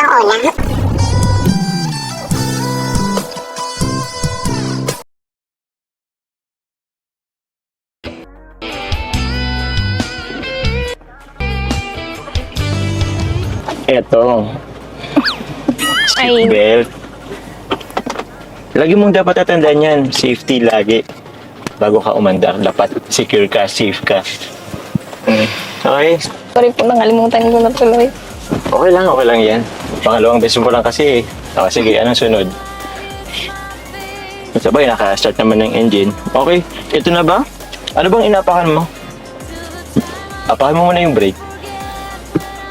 pritong ulam. Eto, Ay, belt. Lagi mong dapat tatandaan yan. Safety lagi. Bago ka umandar, dapat secure ka, safe ka. Okay? sorry po, nangalimutan ko na tuloy. Okay lang yan. Pangalawang beses mo lang kasi eh. Sige, anong sunod? Sabay, naka-start naman ng engine. Okay, ito na ba? Ano bang inapakan mo? Apakan mo muna yung brake.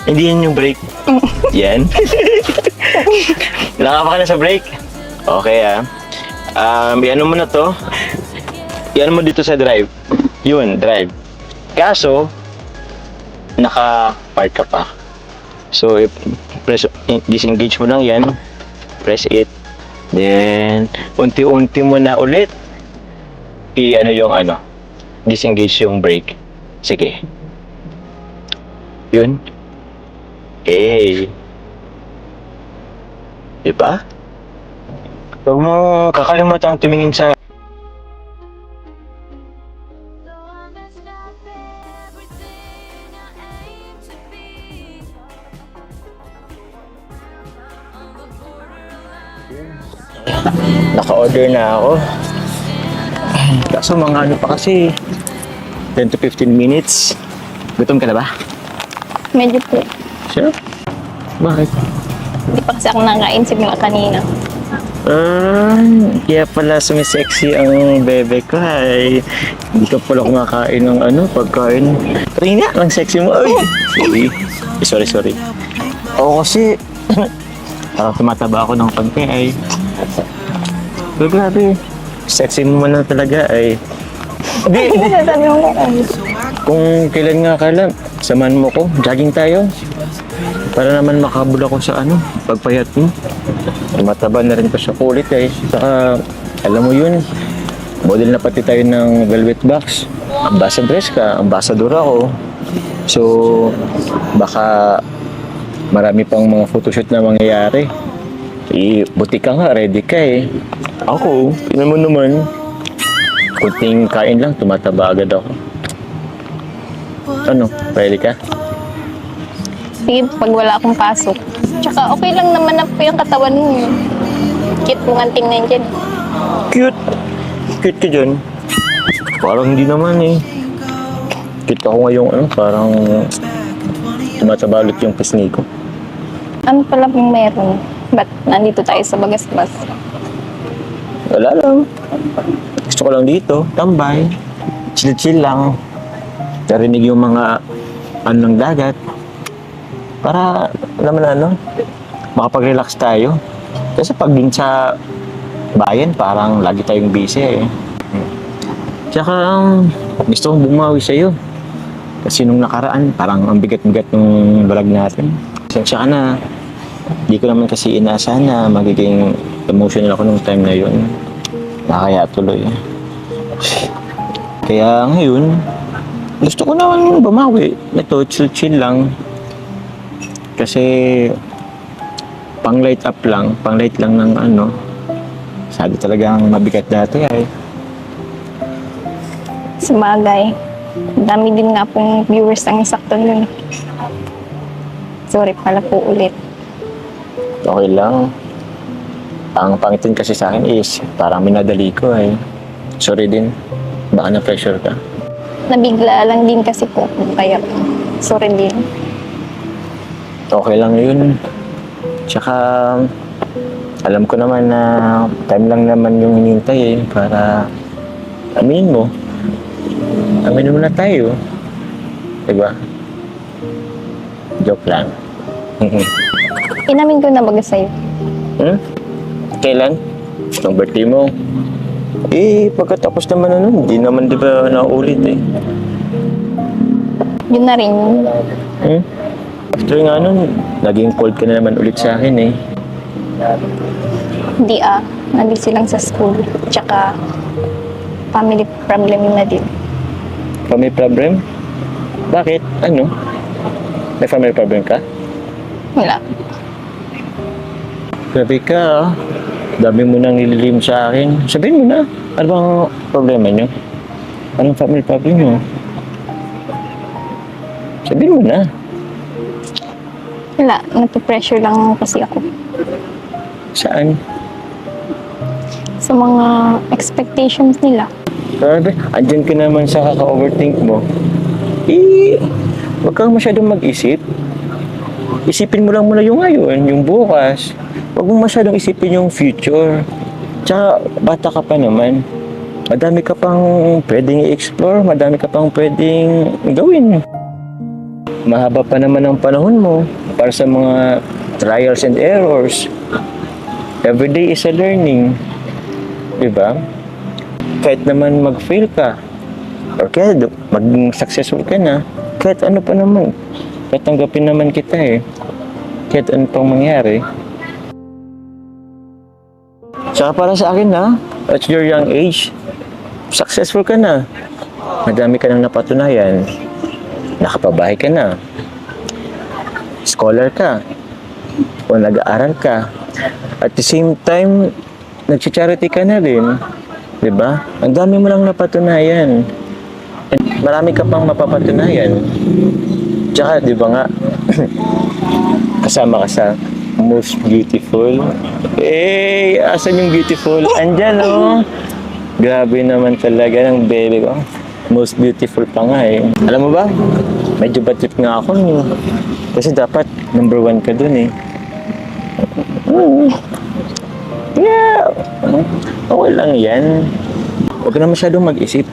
Hindi yan yung brake. Yan. Nakapa ka na sa brake? Okay ano mo na to? Yan mo dito sa drive. Yun, drive. Kaso, naka-park ka pa. So, disengage mo lang yan. Press it. Then, unti-unti mo na ulit. Disengage yung brake. Sige. Yun. Diba? Huwag mo kakalimutan tumingin sa naka-order na ako. Kaso mga ano pa kasi 10 to 15 minutes. Gutom ka na ba? Medyo po. Sure? Bakit? Hindi pa kasi ako nakain simula kanina. Kaya pala sumisexy ang bebe ko ay. Hindi ka pala kumakain ng pagkain. Kanina, ang sexy mo. Ay! Sorry. Oo kasi, parang tumataba ako ng konti ay. Pero grabe, sexy mo man na talaga ay. Hindi. Sabi mo ko. Kung kailan, samahan mo ko, jogging tayo. Para naman makabula ko sa pagpayat mo. Tumataba na rin ko sa kulit eh. Saka, alam mo yun, model na pati tayo ng velvet box. Ambassadress ka, ambassador ako. So, baka marami pang mga photoshoot na mangyayari. Buti ka nga, ready ka eh. Ako, tingnan mo naman. Kunting kain lang, tumataba agad ako. Ready ka? Sige, pag wala akong pasok. Tsaka okay lang naman na po yung katawan mo. Cute mo nga tingnan dyan. Cute. Cute ka dyan. Parang hindi naman eh. Cute ako ngayong parang tumatabalot yung pisngi ko. Ano pala pong meron? Ba't nandito tayo sa Bagasbas? Wala lang. Gusto ko lang dito, tambay. Chill-chill lang. Narinig yung mga ng dagat. Para naman makapag-relax tayo. Kasi pag din sa bayan, parang lagi tayong busy eh. Tsaka gusto kong bumawi sa'yo. Kasi nung nakaraan, parang ang bigat-bigat ng vlog natin. Pasensya ka na. Di ko naman kasi inaasahan na magiging emotional ako nung time na yun. Nakakaya tuloy. Kaya ngayon, gusto ko naman bumawi. Ito, chill-chill lang. Kasi pang light up lang, pang light lang ng sabi talagang mabigat dati ay. Sabagay. Dami din nga pong viewers ang isakto nun. Sorry pala po ulit. Okay lang. Ang pangitin kasi sa akin is parang minadali ko ay. Sorry din. Baka na-pressure ka. Nabigla lang din kasi po. Kaya sorry din. Okay lang yun. Tsaka alam ko naman na time lang naman yung hinintay eh para aminin mo. Aminin mo na tayo. Diba? Joke lang. Inamin ko na baga sa'yo. Kailan? Nung birthday mo? Pagkatapos naman hindi naman di ba naulit eh. Yun na rin. After nga naging cold ka na naman ulit sa akin eh. Hindi nabisi lang sa school. Tsaka family problem na din. Family problem? Bakit? May family problem ka? Wala. Grabe ka, ah. Dami mo nang nililim sa akin. Sabihin mo na, ano bang problema nyo? Anong family problem nyo? Sabihin mo na. Wala, nape-pressure lang kasi ako Saan? sa mga expectations nila. Grabe, andyan ka naman sa kaka-overthink mo. Huwag kang masyadong mag-isip. Isipin mo lang muna yung ngayon, yung bukas. Huwag mo masyadong isipin yung future. Tsaka, bata ka pa naman. Madami ka pang pwedeng i-explore, madami ka pang pwedeng gawin. Mahaba pa naman ang panahon mo para sa mga trials and errors. Every day is a learning. Diba? Kahit naman mag-fail ka, or kaya maging successful ka na, kahit ano pa naman, tatanggapin naman kita eh. Kahit ano pang mangyari. Tsaka para sa akin na, at your young age, successful ka na. Madami ka nang napatunayan. Nakapabahay ka na. Scholar ka. O nag-aaral ka. At the same time, nag-charity ka na rin. Diba? Ang dami mo lang napatunayan. And marami ka pang mapapatunayan. Tsaka, di ba nga, kasama ka sa most beautiful. Asan yung beautiful? Andyan, oh. Grabe naman talaga ng baby ko. Most beautiful pa nga eh. Alam mo ba? Medyo batit nga ako eh. Kasi dapat number 1 ka dun eh. Yeah. Okay lang yan. Huwag ka na masyadong mag-isip.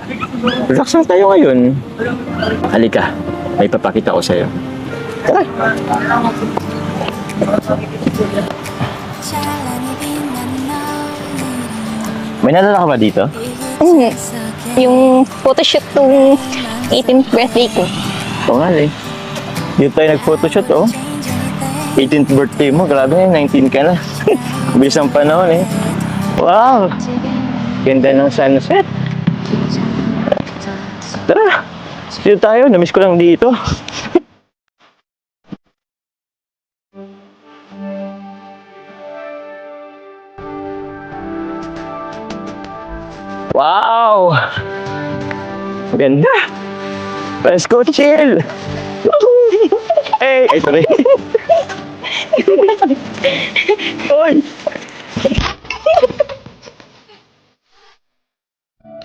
Relax lang tayo ngayon. Halika. May papakita ko sa'yo. Tara. May nalala ka ba dito? Yung photoshoot ng 18th birthday ko. Oo nga eh. Dito tayo nag-photoshoot oh. 18th birthday mo. Grabe 19 ka na. Bilis ang panahon eh. Wow! Ganda ng sunset. Tara! Dito tayo. Namiss ko lang dito. Wow! Ganda! Let's go chill! Hey! Ay, sorry. Oy!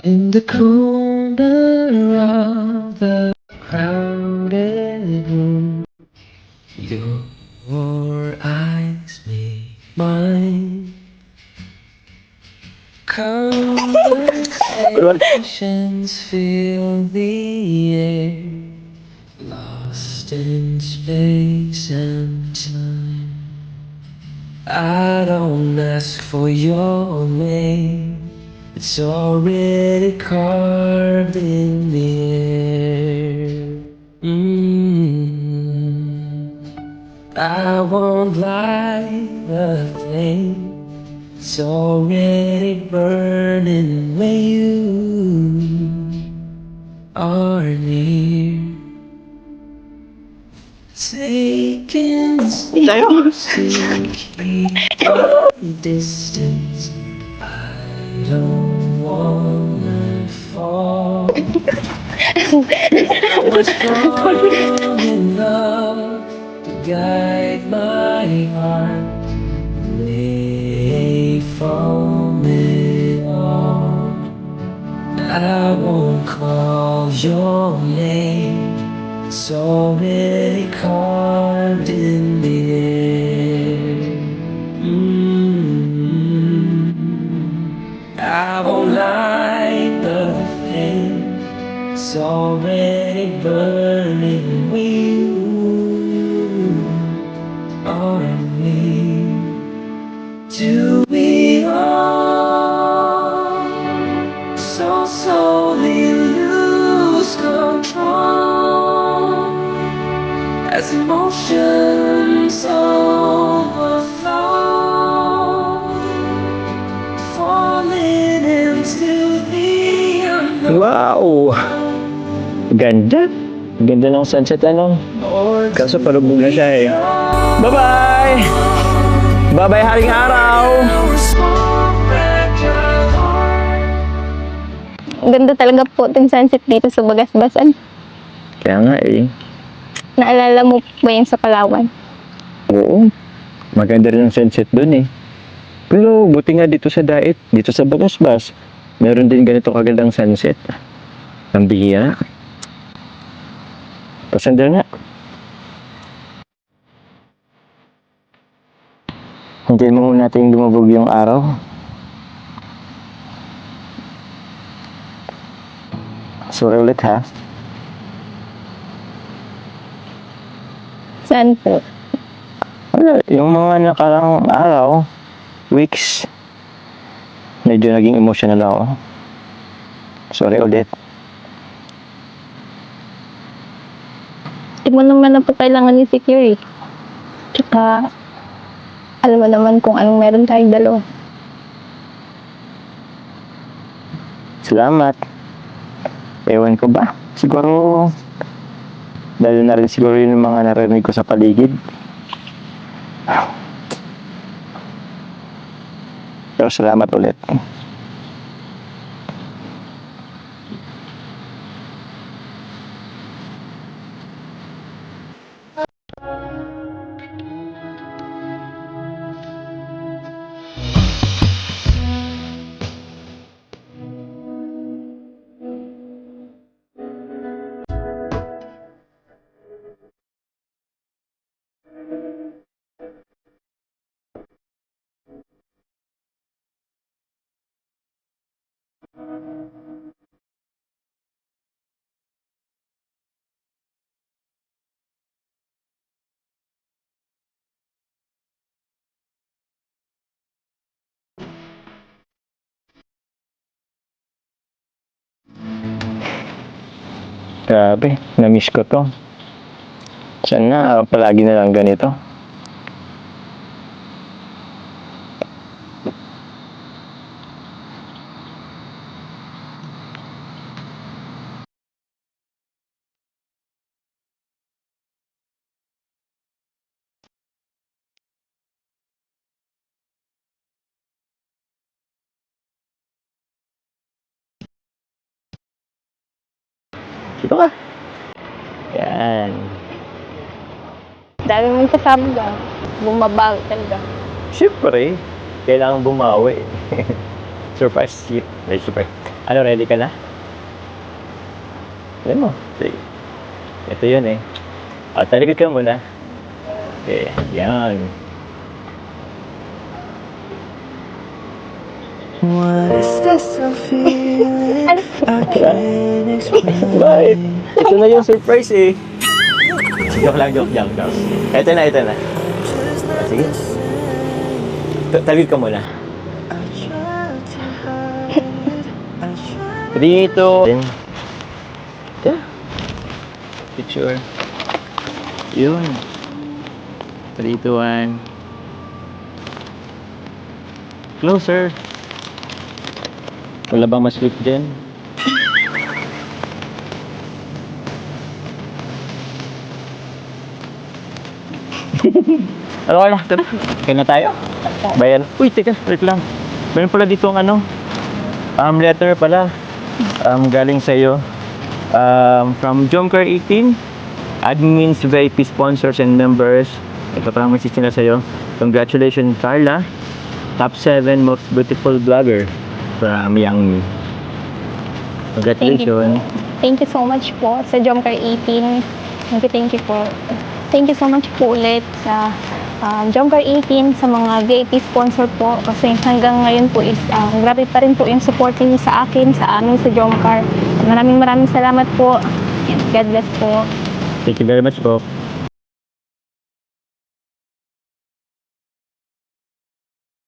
In the corner of the crowded room, your eyes meet mine. Conversations fill the air, lost in space and time. I don't ask for your name, it's already carved in the air. I won't light a flame, it's already burning when you are near. Taking steps to keep our distance. I don't wanna fall. I was strong enough to guide my heart away from it all. I won't call your name, it's already carved in the air. I won't light the flame, it's already burning with you on me. Do we all so slowly lose control as emotions overflow, falling into the unknown? Wow! Ganda! Ganda ng sunset ano? Kaso palubog na siya eh. Bye-bye! Bye-bye, haring araw! Now a small fragile heart. Ang ganda talaga po ng sunset dito sa Bagasbasan. Kaya nga eh. Naalala mo ba yun sa Palawan? Oo. Maganda rin ang sunset dun eh. Pero buti nga dito sa Daet, dito sa Bagasbas, meron din ganito kagandang sunset. Ang bihira. Pasandal nga. Hintayin mo muna natin lumubog yung araw. Sorry ulit ha. Saan po? Wala, yung mga nakarang araw, weeks, medyo naging emotional ako. Sorry ulit. Hindi mo naman na po kailangan i-secure eh. Tsaka, alam mo naman kung anong meron tayong dalawa. Salamat. Ewan ko ba? Siguro, lalo na rin siguro yung mga narinig ko sa paligid. Pero salamat ulit. Grabe, na-miss ko to. Sana palagi na lang ganito. Dito ka. Yan. Dami mong kasama ka. Bumabag talaga. Siyempre, kailangan bumawi. Surprise sleep. Ay, super. Ano, ready ka na? Alam mo, sige. Ito yun eh. Talikod ka muna. Okay, yan. What is this I'm feeling? I can't explain. Bakit? Ito na yung surprise eh. Joke lang, joke lang. Ito na, ito na. Sige. Talikod ka muna. I tried to hide it. I tried. Dito. Ito. Picture. Yun. 3, 2, 1. Closer. Wala bang mas clip dyan? Ano ka na? Kaya na tayo? Bayan. Uy, teka, wait lang. Meron pala dito ang ano. Letter pala. Galing sa'yo. From Jomcar 18. Admins, VIP sponsors and members. Ito parang message nila sa'yo. Congratulations, Carla. Top 7 most beautiful vlogger from Yang. Congratulations. Thank you so much po sa Jomcar 18. Thank you po. Thank you so much po ulit sa Jomcar 18 sa mga VIP sponsor po kasi hanggang ngayon po is grabe pa rin po yung support niyo sa akin, sa amin sa Jomcar. Maraming salamat po. God bless po. Thank you very much po.